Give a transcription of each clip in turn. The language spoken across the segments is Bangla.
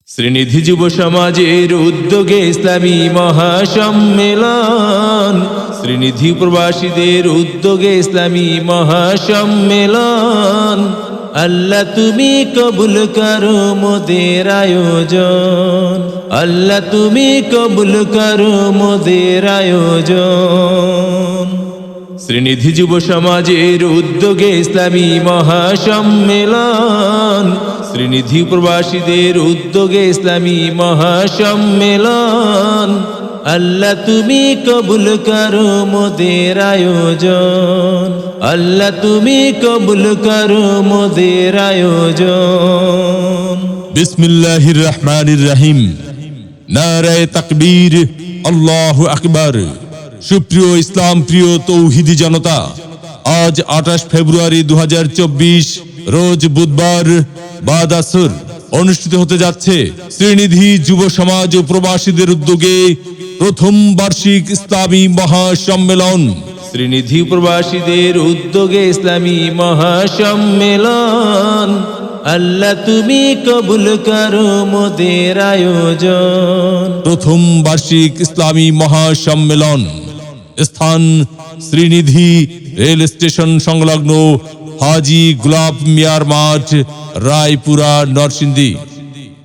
শ্রীনিধি যুব সমাজের উদ্যোগে ইসলামী মহাসম্মেলন, শ্রীনিধি প্রবাসীদের উদ্যোগে ইসলামী মহাসম্মেলন। আল্লাহ তুমি কবুল করো মোদের আয়োজন, আল্লাহ তুমি কবুল করো মোদের আয়োজন। শ্রীনিধি যুব সমাজের উদ্যোগে ইসলামী মহাসম্মেলন, শ্রীনিধি প্রবাসীদের উদ্যোগে ইসলামী মহাসম্মেলন। আল্লাহ তুমি কবুল করো মোদের আয়োজন, আল্লাহ তুমি কবুল করো মোদের আয়োজন। বিসমিল্লাহির রহমানির রহিম। নারায়ে তাকবীর, আল্লাহু আকবার। সুপ্রিয় ইসলাম প্রিয় তৌহিদি জনতা, আজ 28 ফেব্রুয়ারি 2024 রোজ বুধবার বাদ আসর অনুষ্ঠিত হতে যাচ্ছে শ্রীনিধি যুব সমাজ ও প্রবাসীদের উদ্যোগে প্রথম বার্ষিক ইসলামী মহাসম্মেলন। শ্রীনিধি প্রবাসীদের উদ্যোগে ইসলামী মহাসম্মেলন। আল্লাহ তুমি কবুল করো মোদের আয়োজন। প্রথম বার্ষিক ইসলামী মহাসম্মেলন, স্থান শ্রীনিধি রেল স্টেশন সংলগ্ন হাজী গোলাপ মিয়ার মাঠ, রায়পুরা, নরসিংদী।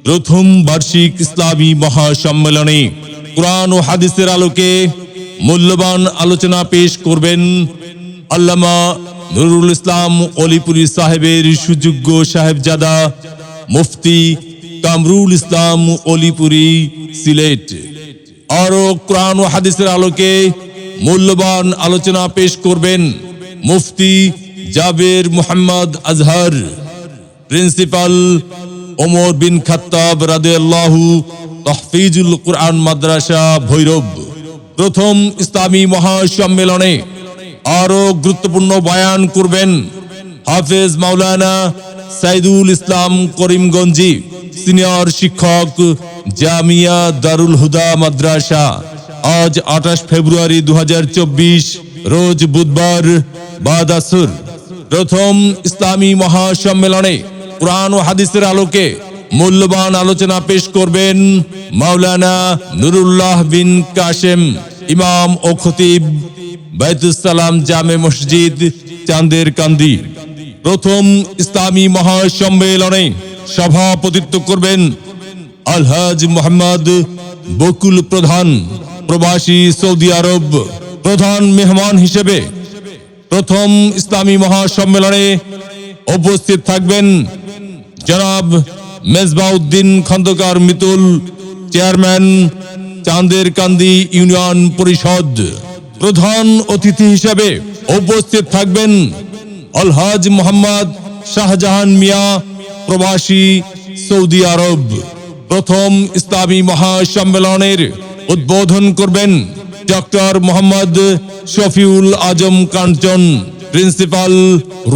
প্রথম বার্ষিক ইসলামী মহাসম্মেলনে কুরআন ও হাদিসের আলোকে মূল্যবান আলোচনা পেশ করবেন আল্লামা নুরুল ইসলাম অলিপুরি সাহেবের সুযোগ্য সাহেবজাদা মুফতি কামরুল ইসলাম অলিপুরি, সিলেট। আরো কুরআন ও হাদিসের আলোকে মূল্যবান আলোচনা পেশ করবেন মুফতি জাবের মুহাম্মদ আজহার, প্রিন্সিপাল ওমর বিন খাত্তাব রাদিয়াল্লাহু তাহফিজুল কুরআন মাদ্রাসা, ভৈরব। প্রথম ইসলামী মহাসম্মেলনে আরো গুরুত্বপূর্ণ বয়ান করবেন হাফেজ মাওলানা সাইদুল ইসলাম করিমগঞ্জি, সিনিয়র শিক্ষক, জামিয়া দারুল হুদা মাদ্রাসা। আজ 28 ফেব্রুয়ারি 2024 রোজ বুধবার বাদ আসর প্রথম ইসলামী মহাসম্মেলনে কুরআন ও হাদিসের আলোকে মূল্যবান আলোচনা পেশ করবেন মাওলানা নুরুল্লাহ বিন কাশেম, ইমাম ও খতিব, বাইতুস সালাম জামে মসজিদ, চাঁদের কান্দি। প্রথম ইসলামী মহাসম্মেলনে সভাপতিত্ব করবেন আলহাজ মোহাম্মদ বকুল প্রধান, প্রবাসী, সৌদি আরব। প্রধান মেহমান হিসেবে প্রথম ইসলামী মহাসম্মেলনে উপস্থিত থাকবেন জনাব মেজবাউদ্দিন খন্দকার মিতুল, চেয়ারম্যান, চাঁদের কান্দি ইউনিয়ন পরিষদ। প্রধান অতিথি হিসেবে উপস্থিত থাকবেন আলহাজ মোহাম্মদ শাহজাহান মিয়া, প্রবাসী, সৌদি আরব। প্রথম ইসলামী মহাসম্মেলনের উদ্বোধন করবেন ডক্টর মোহাম্মদ শফিউল আজম কাঞ্চন, প্রিন্সিপাল,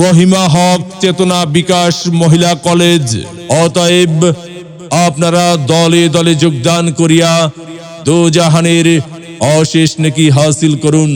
রহিমা হক চেতনা বিকাশ মহিলা কলেজ। অতএব আপনারা দলে দলে যোগদান করিয়া দোজাহানের অশেষ নেকি হাসিল করুন।